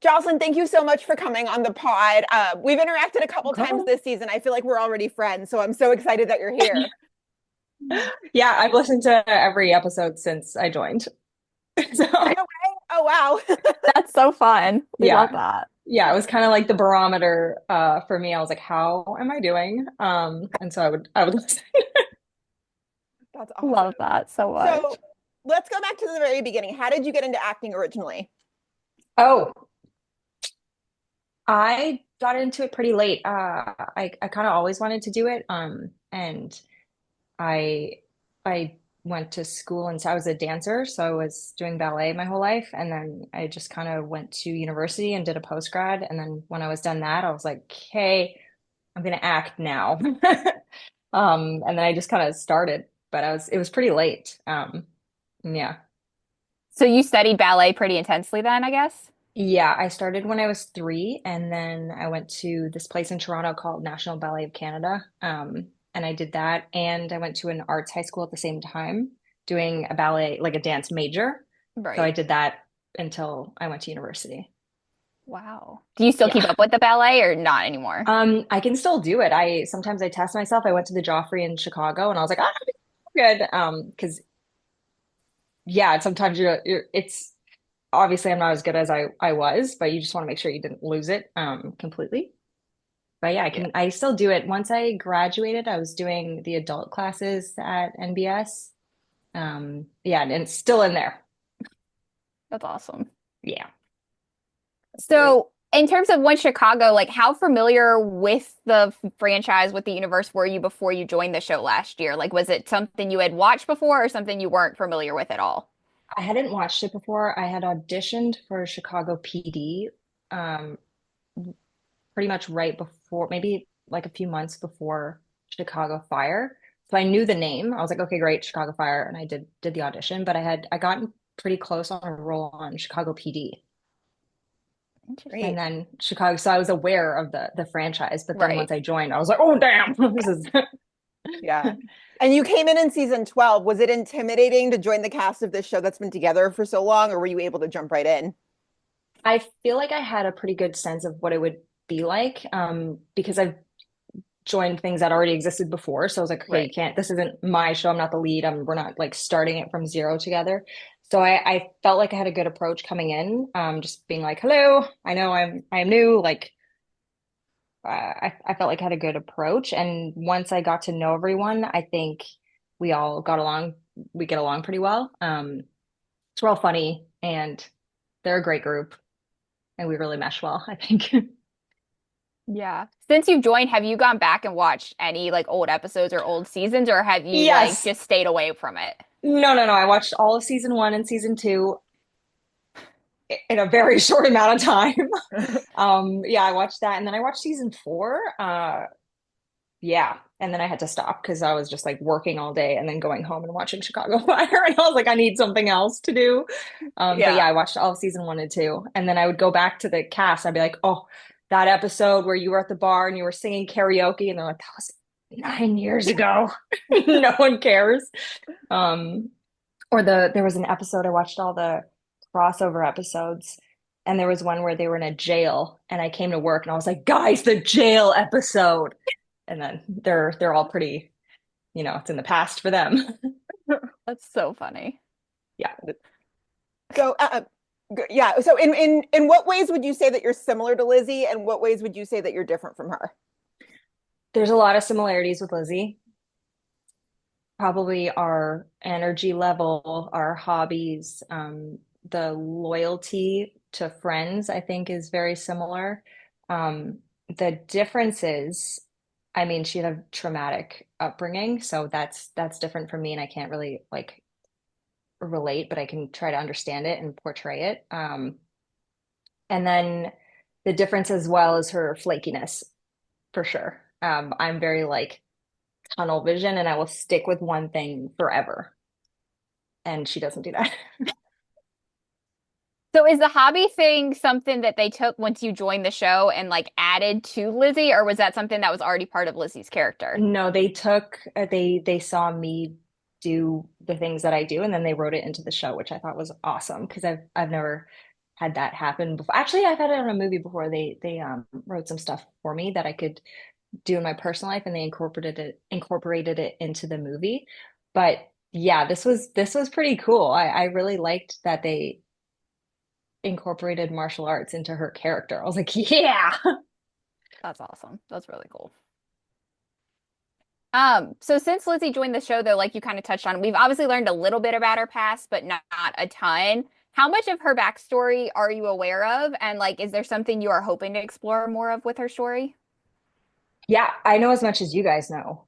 Jocelyn, thank you so much for coming on the pod. We've interacted a couple times Cool. this season. I feel like we're already friends, so I'm so excited that you're here. Yeah, I've listened to every episode since I joined. So, Right away? Oh, wow. That's so fun. We love yeah. that. Yeah, it was kind of like the barometer for me. I was like, how am I doing? And so I would listen. That's awesome. Love that so So much. let's go back to the very beginning. How did you get into acting originally? Oh, I got into it pretty late. I kind of always wanted to do it. And I I went to school and so I was a dancer, so I was doing ballet my whole life, and then I just kind of went to university and did a post grad, and then when I was done that, I was like, "Hey, I'm gonna act now." And then I just kind of started, but it was pretty late. Yeah. So you studied ballet pretty intensely then, I guess? Yeah, I started when I was 3, and then I went to this place in Toronto called National Ballet of Canada. And I did that, and I went to an arts high school at the same time, doing a ballet, like a dance major. So I Right. did that until I went to university. Wow. Do you still keep Yeah. up with the ballet or not anymore? I can still do it. I sometimes I test myself. I went to the Joffrey in Chicago, and I was like, ah, I'm good. Because yeah, sometimes it's obviously I'm not as good as I was, but you just want to make sure you didn't lose it completely. But yeah, Yeah. I still do it. Once I graduated, I was doing the adult classes at NBS. Yeah, and it's still in there. That's awesome. Yeah. That's great. So in terms of One Chicago, like how familiar with the franchise, with the universe were you before you joined the show last year? Like was it something you had watched before or something you weren't familiar with at all? I hadn't watched it before. I had auditioned for Chicago PD um pretty much right before, maybe like a few months before Chicago Fire. So I knew the name. I was like, okay, great, Chicago Fire, and I did the audition, but I gotten pretty close on a role on Chicago PD. And Interesting. Great. then Chicago, so I was aware of the franchise, but then Right. once I joined, I was like, oh damn, this is Yeah. And you came in season 12. Was it intimidating to join the cast of this show that's been together for so long, or were you able to jump right in? I feel like I had a pretty good sense of what it would be like, because I've joined things that already existed before. So I was like, okay, you Right. can't, this isn't my show. I'm not the lead. We're not like starting it from zero together. So I felt like I had a good approach coming in, just being like, hello, I know I'm new. Like I felt like I had a good approach. And once I got to know everyone, I think we all got along, we get along pretty well. We're all funny and they're a great group and we really mesh well, I think. Yeah. Since you've joined, have you gone back and watched any like old episodes or old seasons, or have you like Yes. just stayed away from it? No. I watched all of season 1 and season 2 in a very short amount of time. Yeah, I watched that and then I watched season 4. Yeah. And then I had to stop because I was just like working all day and then going home and watching Chicago Fire. And I was like, I need something else to do. But Yeah. yeah, I watched all of season 1 and 2. And then I would go back to the cast. I'd be like, oh, that episode where you were at the bar and you were singing karaoke. And they're like, that was 9 years ago. No one cares. Um, or there was an episode I watched all the crossover episodes, and there was one where they were in a jail, and I came to work and I was like, guys, the jail episode. And then they're all pretty, it's in the past for them. That's so funny. Yeah. So, yeah. So, in what ways would you say that you're similar to Lizzie, and what ways would you say that you're different from her? There's a lot of similarities with Lizzie. Probably our energy level, our hobbies, the loyalty to friends, I think is very similar. Um, the differences, I mean, she had a traumatic upbringing, so that's different from me, and I can't really like relate, but I can try to understand it and portray it. And then the difference as well is her flakiness, for sure. I'm very like tunnel vision, and I will stick with one thing forever. And she doesn't do that. So is the hobby thing something that they took once you joined the show and like added to Lizzie, or was that something that was already part of Lizzie's character? No, they saw me do the things that I do, and then they wrote it into the show, which I thought was awesome because I've never had that happen before. Actually, I've had it on a movie before. They wrote some stuff for me that I could do in my personal life, and they incorporated it into the movie. But yeah, this was pretty cool. I really liked that they incorporated martial arts into her character. I was like, yeah. That's awesome. That's really cool. So since Lizzie joined the show, though, like you kind of touched on, we've obviously learned a little bit about her past, but not a ton. How much of her backstory are you aware of? And like, is there something you are hoping to explore more of with her story? Yeah, I know as much as you guys know.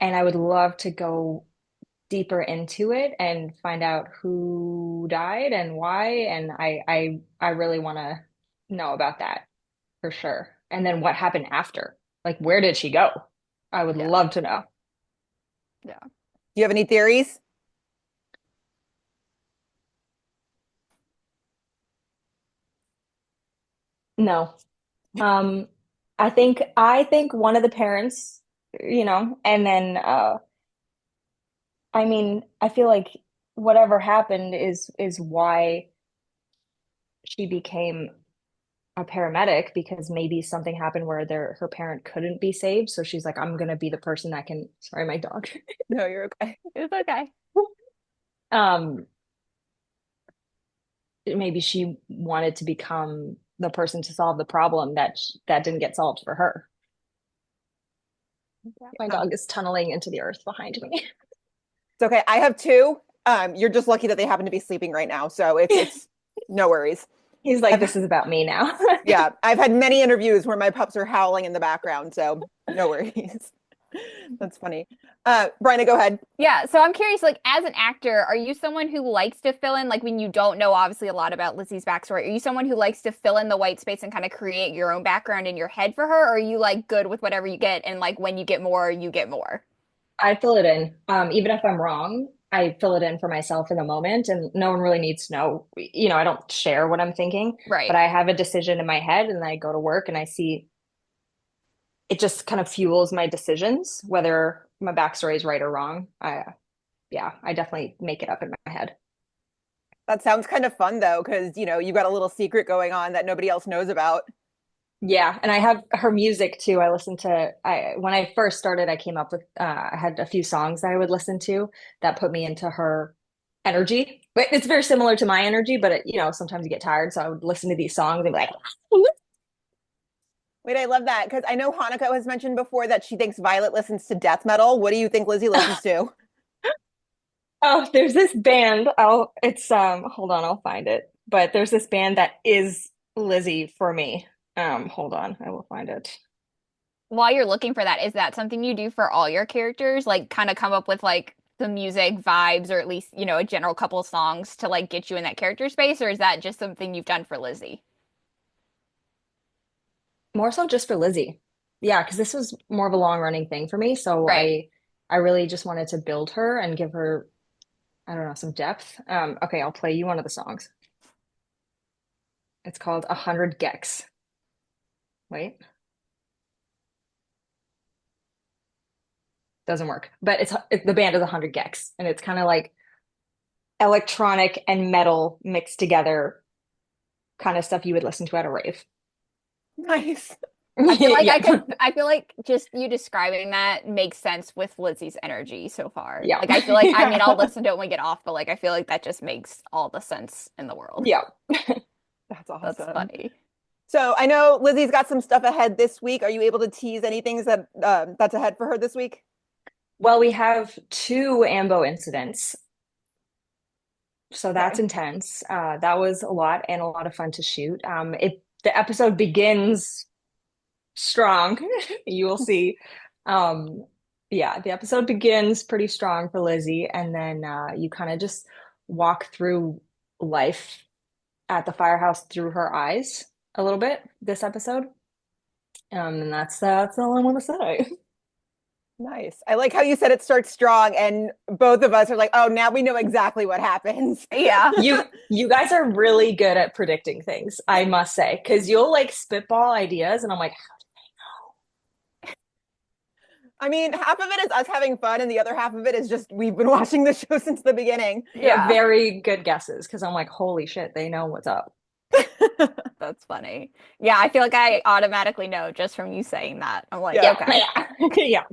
And I would love to go deeper into it and find out who died and why. And I really want to know about that for sure. And then what happened after? Like, where did she go? I would Yeah. love to know. Yeah. Do you have any theories? No. Um, I think one of the parents, and then I mean, I feel like whatever happened is why she became a paramedic because maybe something happened where her parent couldn't be saved. So she's like, I'm gonna be the person that can, sorry, my dog. No, you're okay. It's okay. Um, maybe she wanted to become the person to solve the problem that didn't get solved for her. My Um, dog is tunneling into the earth behind me. it's okay. I have two. You're just lucky that they happen to be sleeping right now, so it's no worries. He's like, I've this is about me now. yeah, I've had many interviews where my pups are howling in the background, so no worries. That's funny. Bryna, go ahead. Yeah, so I'm curious, like, as an actor, are you someone who likes to fill in, like, when you don't know obviously a lot about Lizzie's backstory, are you someone who likes to fill in the white space and kind of create your own background in your head for her, or are you like good with whatever you get and like when you get more, you get more? I fill it in. Even if I'm wrong, I fill it in for myself in the moment, and no one really needs to know. I don't share what I'm thinking, but Right. I have a decision in my head, and then I go to work and I see it just kind of fuels my decisions, whether my backstory is right or wrong. Yeah, I definitely make it up in my head. That sounds kind of fun though, because you got a little secret going on that nobody else knows about. Yeah, and I have her music too. I when I first started, I came up with I had a few songs that I would listen to that put me into her energy. But it's very similar to my energy, but sometimes you get tired, so I would listen to these songs and be like, Wait, I love that because I know Hanukkah has mentioned before that she thinks Violet listens to death metal. What do you think Lizzie listens to? "Oh, there's this band. It's hold on, I'll find it. But there's this band that is Lizzie for me. Hold on, I will find it. While you're looking for that, is that something you do for all your characters? Like, kind of come up with like the music vibes or at least, a general couple songs to like get you in that character space, or is that just something you've done for Lizzie? More so just for Lizzie. Yeah, because this was more of a long running thing for me. So Right. I really just wanted to build her and give her, I don't know, some depth. Okay, I'll play you one of the songs. It's called 100 Gex. Wait, doesn't work. But the band is 100 Gex, and it's kind of like electronic and metal mixed together, kind of stuff you would listen to at a rave. Nice. Yeah, I feel like just you describing that makes sense with Lizzie's energy so far. yeah, Like I feel like I mean I'll listen to it when we get off, but like I feel like that just makes all the sense in the world. yeah. That's That's awesome. funny. So I know Lizzie's got some stuff ahead this week. Are you able to tease any things that's ahead for her this week? Well, we have two Ambo incidents, so that's Okay. intense. That was a lot and a lot of fun to shoot. The episode begins strong. You will see. Um, yeah, the episode begins pretty strong for Lizzie, and then you kind of just walk through life at the firehouse through her eyes a little bit this episode. And that's all I want to say. Nice. I like how you said it starts strong, and both of us are like, oh, now we know exactly what happens. Yeah. You guys are really good at predicting things, I must say, because you'll like spitball ideas, and I'm like, I mean, half of it is us having fun, and the other half of it is just we've been watching the show since the beginning. Yeah, Yeah. very good guesses because I'm like, holy shit, they know what's up. That's funny. Yeah, I feel like I automatically know just from you saying that. I'm like, Yeah. okay, Yeah.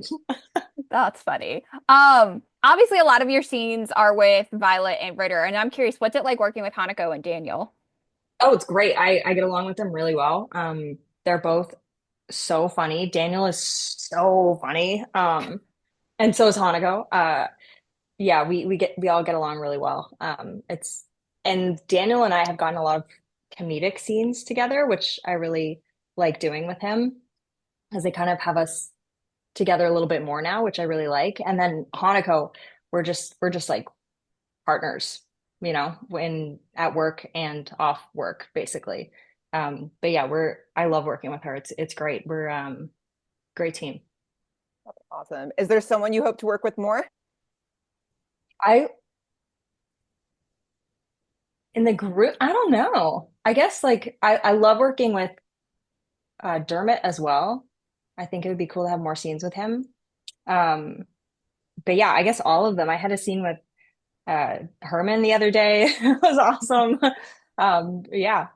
that's funny. Obviously a lot of your scenes are with Violet and Ritter, and I'm curious, what's it like working with Hanako and Daniel? Oh, it's great. I get along with them really well. They're both so funny. Daniel is so funny. And so is Hanako. Yeah, we all get along really well. It's and Daniel and I have gotten a lot of comedic scenes together, which I really like doing with him, as they kind of have us together a little bit more now, which I really like. And then Hanako, we're just like partners, when at work and off work, basically. But yeah, I love working with her. It's great. We're great team. Awesome. Is there someone you hope to work with more? I in the group, I don't know. I guess like I love working with Dermot as well. I think it would be cool to have more scenes with him. Um, but yeah, I guess all of them. I had a scene with Herman the other day. It was awesome. Yeah.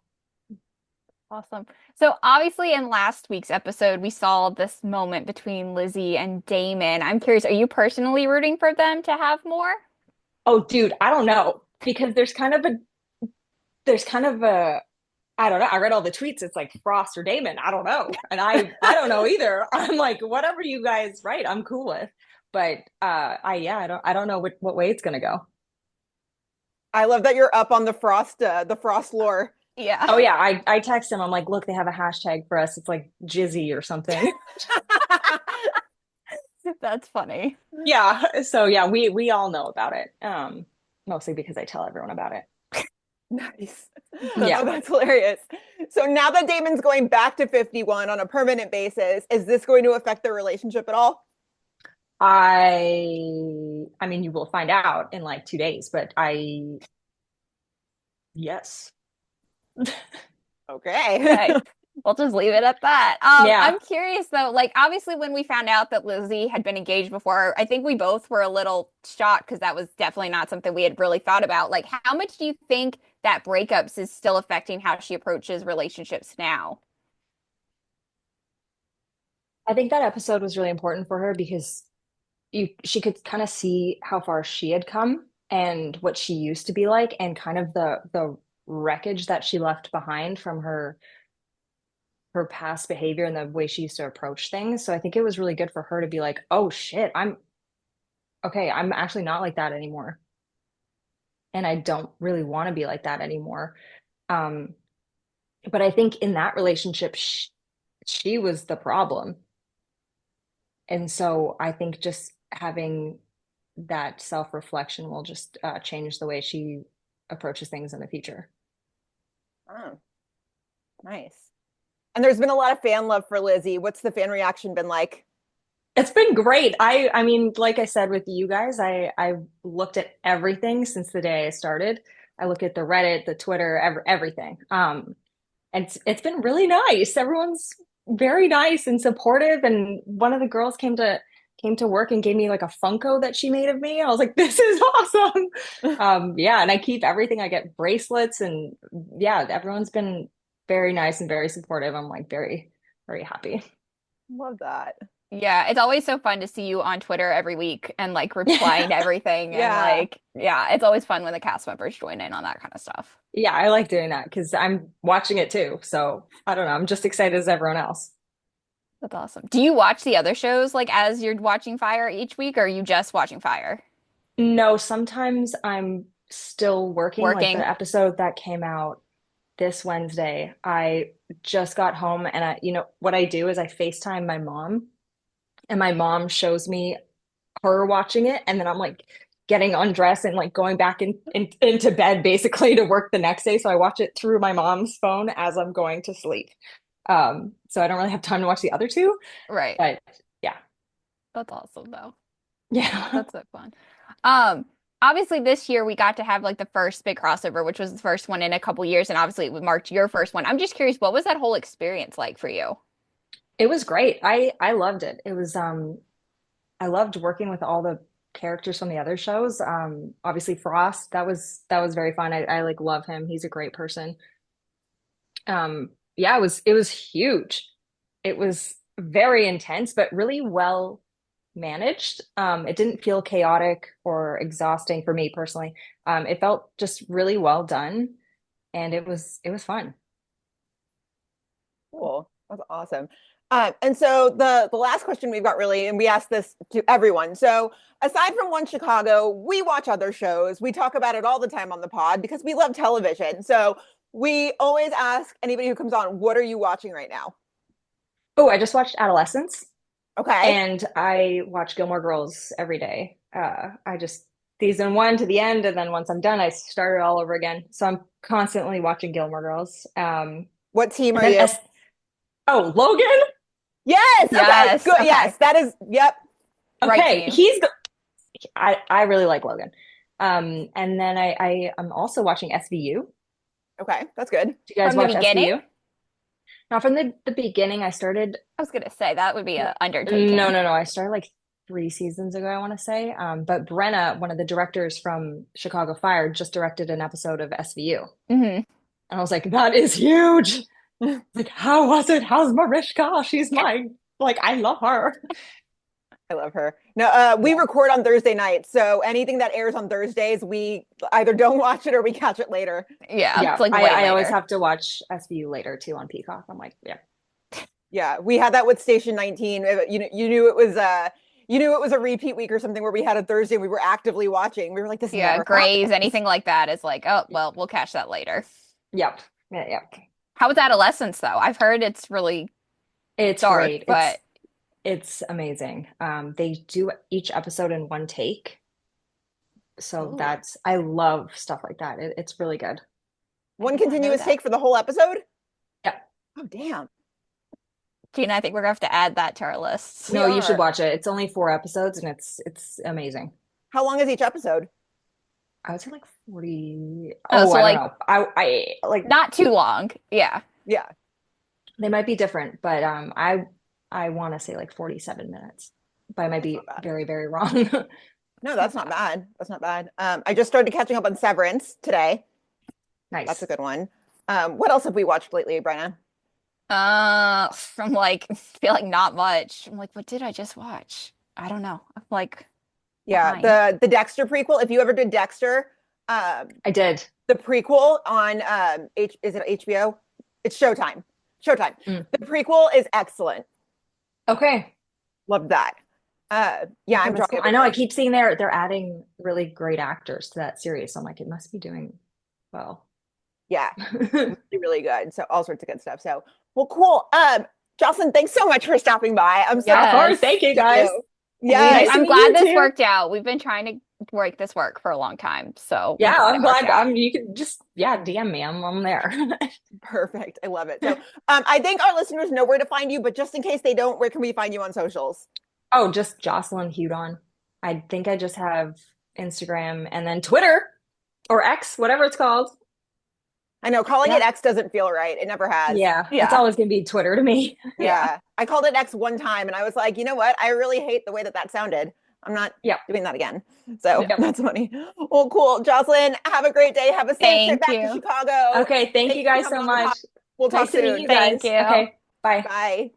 Awesome. So obviously in last week's episode, we saw this moment between Lizzie and Damon. I'm curious, are you personally rooting for them to have more? Oh, dude, I don't know because there's kind of a I don't know. I read all the tweets. It's like Frost or Damon. I don't know, and I don't know either. I'm like whatever you guys write, I'm cool with. But I don't know what way it's gonna go. I love that you're up on the Frost lore. Yeah, Oh yeah, I text him. I'm like, look, they have a hashtag for us. It's like Jizzy or something. that's funny. Yeah. So yeah, we all know about it. Mostly because I tell everyone about it. Nice. Oh, Yeah. that's hilarious. So now that Damon's going back to 51 on a permanent basis, is this going to affect their relationship at all? I mean, you will find out in like 2 days, but yes. Okay. Okay. We'll just leave it at that. Yeah. I'm curious though, like obviously when we found out that Lizzie had been engaged before, I think we both were a little shocked because that was definitely not something we had really thought about. Like, how much do you think that breakups is still affecting how she approaches relationships now? I think that episode was really important for her because she could kind of see how far she had come and what she used to be like and kind of the wreckage that she left behind from her past behavior and the way she used to approach things. So I think it was really good for her to be like, "Oh shit, I'm okay, I'm actually not like that anymore. And I don't really want to be like that anymore." Um, but I think in that relationship, she was the problem. And so I think just having that self-reflection will just change the way she approaches things in the future. Oh, nice. And there's been a lot of fan love for Lizzie. What's the fan reaction been like? It's been great. I mean, like I said with you guys, I looked at everything since the day I started. I look at the Reddit, the Twitter, everything. And it's been really nice. Everyone's very nice and supportive. And one of the girls came to work and gave me like a Funko that she made of me. I was like, this is awesome. Yeah, and I keep everything. I get bracelets and yeah, everyone's been very nice and very supportive. I'm like very, very happy. Love that. Yeah, it's always so fun to see you on Twitter every week and like replying to everything. And Yeah. like, yeah, it's always fun when the cast members join in on that kind of stuff. Yeah, I like doing that because I'm watching it too. So I don't know. I'm just excited as everyone else. That's awesome. Do you watch the other shows like as you're watching Fire each week, or are you just watching Fire? No, sometimes I'm still working. Like the Working. episode that came out this Wednesday, I just got home and what I do is I FaceTime my mom and my mom shows me her watching it and then I'm like getting undressed and like going back into bed basically to work the next day. So I watch it through my mom's phone as I'm going to sleep. So I don't really have time to watch the other two, Right. but yeah. That's awesome though. Yeah. That's so fun. Um, Obviously this year we got to have like the first big crossover, which was the first one in a couple years, and obviously it marked your first one. I'm just curious, what was that whole experience like for you? It was great. I loved it. It was I loved working with all the characters from the other shows. Obviously Frost, that was very fun. I like love him. He's a great person. Yeah, it was huge. It was very intense, but really well managed. It didn't feel chaotic or exhausting for me personally. It felt just really well done, and it was fun. Cool. That's awesome. And so the last question we've got really, and we ask this to everyone. So aside from One Chicago, we watch other shows. We talk about it all the time on the pod because we love television. So we always ask anybody who comes on, what are you watching right now? Oh, I just watched Adolescence, Okay. and I watch Gilmore Girls every day. I just season one to the end, and then once I'm done, I start it all over again. So I'm constantly watching Gilmore Girls. What team And are then you? oh, Logan. Yes. Okay. Yes. Good. Okay. Yes. That is. Yep. Right Okay, team. I really like Logan. And then I'm also watching SVU. Okay. That's good. Do you guys From the watch beginning? SVU? Now, from the beginning, I started. I was gonna say that would be an No, undertaking. no, no. I started like 3 seasons ago, I want to say. But Brenna, one of the directors from Chicago Fire, just directed an episode of SVU. Hmm. And I was like, that is huge. Like, how was it? How's Mariska? She's mine. Like, I love her. I love her. No, we Yeah. record on Thursday nights, so anything that airs on Thursdays, we either don't watch it or we catch it later. Yeah, it's Yeah. like I, way I always later. have to watch SVU later too on Peacock. I'm like, yeah. Yeah, we had that with Station 19. You knew it was a repeat week or something where we had a Thursday and we were actively watching. We were like, this Yeah, never Grays, happens. anything like that is like, oh, well, we'll catch that later. Yep. Yeah, yep. How was Adolescence though? I've heard it's really It's dark, great. It's but it's amazing. They do each episode in one take. So Ooh. I love stuff like that. It's really good. I One did not know continuous that. take for the whole episode? Yep. Oh, damn. Gina, I think we're gonna have to add that to our lists. We No, you should are. watch it. It's only 4 episodes and it's amazing. How long is each episode? I would say like 40. Oh, Oh, so I don't like know. I like not too long. Yeah. Yeah. they might be different, but I want to say like 47 minutes. But I might That's be not bad. very, very wrong. No, that's not bad. That's not bad. I just started catching up on Severance today. That's Nice. a good one. What else have we watched lately, Brenna? From like feel like not much. I'm like, what did I just watch? I don't know. I'm like Yeah, behind. the Dexter prequel. If you ever did Dexter, I did. the prequel on is it HBO? It's Showtime. Showtime. Mm. The prequel is excellent. Okay. Loved that. Yeah, Okay, I'm that's drawing cool. I know I keep seeing they're adding really great actors to that series. So I'm like, it must be doing well. Yeah, really, really good. So all sorts of good stuff. So well, cool. Jocelyn, thanks so much for stopping by. I'm so Yeah, of Yes. course. Thank you to guys. you. Yeah, Nice to I'm meet glad you this too. worked out. We've been trying to make this work for a long time. So Yeah, glad I'm it worked glad. out. You can just DM me. I'm there. perfect. I love it. So I think our listeners know where to find you, but just in case they don't, where can we find you on socials? Oh, just Jocelyn Hudon. I think I just have Instagram and then Twitter or X, whatever it's called. I know calling it Yeah. X doesn't feel right. It never has. Yeah, it's Yeah. always gonna be Twitter to me. Yeah. I called it X one time and I was like, you know what? I really hate the way that sounded. I'm not Yep. doing that again. So Yep. that's funny. Well, cool. Jocelyn, have a great day. Have a safe trip Thank back to you. Chicago. Okay, thank you for guys coming so on the pod. much. We'll talk Nice to meet soon. you Thank guys. you. Okay, bye. Bye.